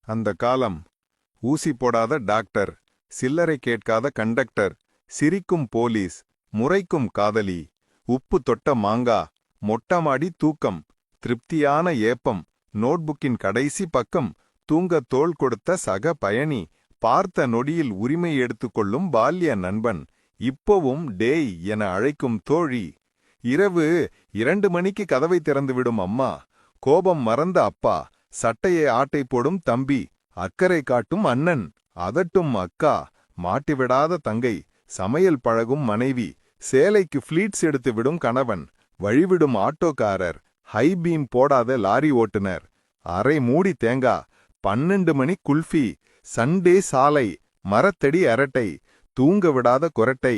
அந்த காலம். ஊசி போடாத டாக்டர், சில்லறை கேட்காத கண்டக்டர், சிரிக்கும் போலீஸ், முறைக்கும் காதலி, உப்பு தொட்ட மாங்கா, மொட்டமாடி தூக்கம், திருப்தியான ஏப்பம், நோட்புக்கின் கடைசி பக்கம், தூங்க தோள் கொடுத்த சக பயணி, பார்த்த நொடியில் உரிமை எடுத்துக்கொள்ளும் பால்ய நண்பன், இப்போவும் டேய் என அழைக்கும் தோழி. இரவு 2 மணிக்கு கதவை திறந்துவிடும் அம்மா, கோபம் மறந்த அப்பா, சட்டையை ஆட்டை போடும் தம்பி, அக்கறை காட்டும் அண்ணன், அதட்டும் அக்கா, மாட்டிவிடாத தங்கை, சமையல் பழகும் மனைவி, சேலைக்கு ஃப்ளீட்ஸ் எடுத்து விடும் கணவன், வழிவிடும் ஆட்டோக்காரர், ஹை பீம் போடாத லாரி ஓட்டுனர், அரை மூடி தேங்கா, 12 மணி குல்ஃபி, சண்டே சாலை, மரத்தடி அரட்டை, தூங்க விடாத கொரட்டை,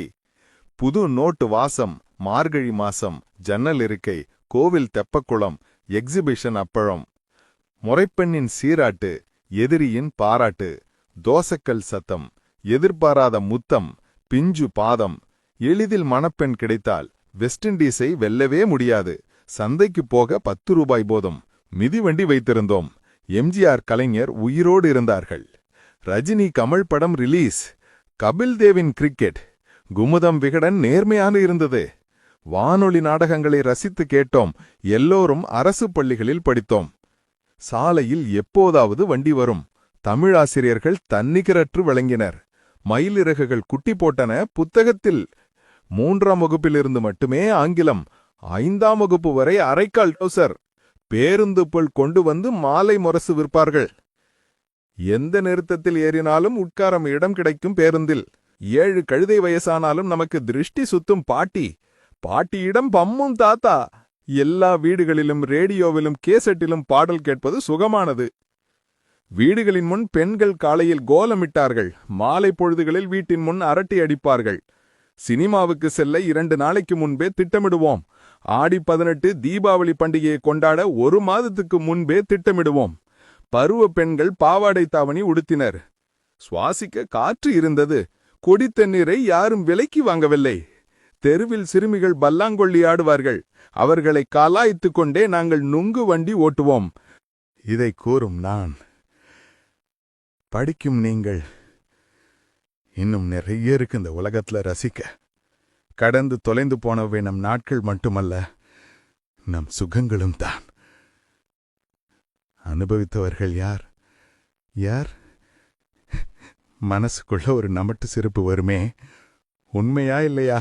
புது நோட்டு வாசம், மார்கழி மாசம், ஜன்னல் இருக்கை, கோவில் தெப்பக்குளம், எக்ஸிபிஷன் அப்பழம், முறைப்பெண்ணின் சீராட்டு, எதிரியின் பாராட்டு, தோசக்கல் சத்தம், எதிர்பாராத முத்தம், பிஞ்சு பாதம், எளிதில் மணப்பெண் கிடைத்தால் வெஸ்ட் இண்டீஸை வெல்லவே முடியாது, சந்தைக்கு போக 10 ரூபாய் போதும், மிதிவண்டி வைத்திருந்தோம், எம்ஜிஆர் கலைஞர் உயிரோடு இருந்தார்கள், ரஜினி கமல் படம் ரிலீஸ், கபில் தேவின் கிரிக்கெட், குமுதம் விகடன் நேர்மையான இருந்தது, வானொலி நாடகங்களை ரசித்து கேட்டோம், எல்லோரும் அரசு பள்ளிகளில் படித்தோம், சாலையில் எப்போதாவது வண்டி வரும், தமிழாசிரியர்கள் தன்னிகரற்று விளங்கினர், மயிலிறகுகள் குட்டி போட்டன புத்தகத்தில், 3ஆம் வகுப்பிலிருந்து மட்டுமே ஆங்கிலம், 5ஆம் வகுப்பு வரை அரைக்கால் டவுசர், பேருந்து போல் கொண்டு வந்து மாலை முரசு விற்பார்கள், எந்த நிறுத்தத்தில் ஏறினாலும் உட்காரம் இடம் கிடைக்கும் பேருந்தில், 7 கழுதை வயசானாலும் நமக்கு திருஷ்டி சுத்தும் பாட்டி, பாட்டியிடம் பம்மும் தாத்தா, எல்லா வீடுகளிலும் ரேடியோவிலும் கேசட்டிலும் பாடல் கேட்பது சுகமானது. வீடுகளின் முன் பெண்கள் காலையில் கோலமிட்டார்கள், மாலை பொழுதுகளில் வீட்டின் முன் அரட்டை அடிப்பார்கள், சினிமாவுக்கு செல்ல 2 நாளைக்கு முன்பே திட்டமிடுவோம், ஆடி 18 தீபாவளி பண்டிகையை கொண்டாட 1 மாதத்துக்கு முன்பே திட்டமிடுவோம், பருவ பெண்கள் பாவாடை தாவணி உடுத்தினர், சுவாசிக்க காற்று இருந்தது, கொடி தண்ணீரை யாரும் விலைக்கு வாங்கவில்லை, தெருவில் சிறுமிகள் பல்லாங்கொள்ளி ஆடுவார்கள், அவர்களை கலாய்த்துக் கொண்டே நாங்கள் நுங்கு வண்டி ஓட்டுவோம். இதை கூறும் நான், படிக்கும் நீங்கள், இன்னும் நிறைய இருக்கு இந்த உலகத்துல ரசிக்க. கடந்து தொலைந்து போனவை நம் நாட்கள் மட்டுமல்ல, நம் சுகங்களும் தான். அனுபவித்தவர்கள் யார் யார்? மனசுக்குள்ள ஒரு நமட்டு சிரிப்பு வருமே, உண்மையா இல்லையா?